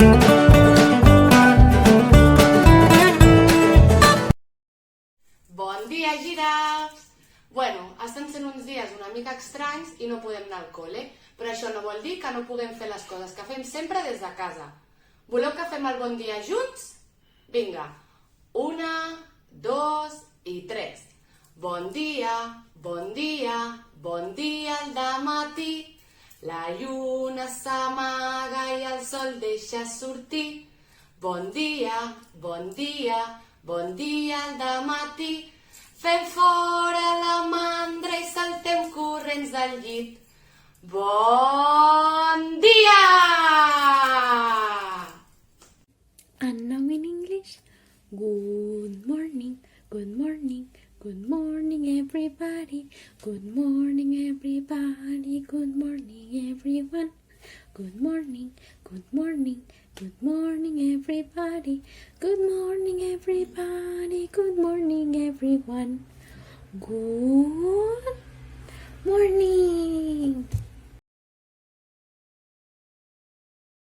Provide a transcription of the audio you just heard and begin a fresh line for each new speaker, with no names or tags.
Bon dia, girafs! Bueno, estan sent uns dies una mica estranys i no podem anar al col·le, però això no vol dir que no puguem fer les coses que fem sempre des de casa. Voleu que fem el bon dia junts? Vinga, 1, 2 i 3. Bon dia, bon dia, bon dia al dematí. La lluna s'amaga i el sol deixa sortir. Bon dia, bon dia, bon dia al dematí. Fem fora la mandra i saltem corrents del llit. Bon dia!
And now in English, good morning, good morning, good morning everybody, good morning everybody, good morning everyone, good morning, good morning, good morning everybody, good morning everybody, good morning everyone, good morning.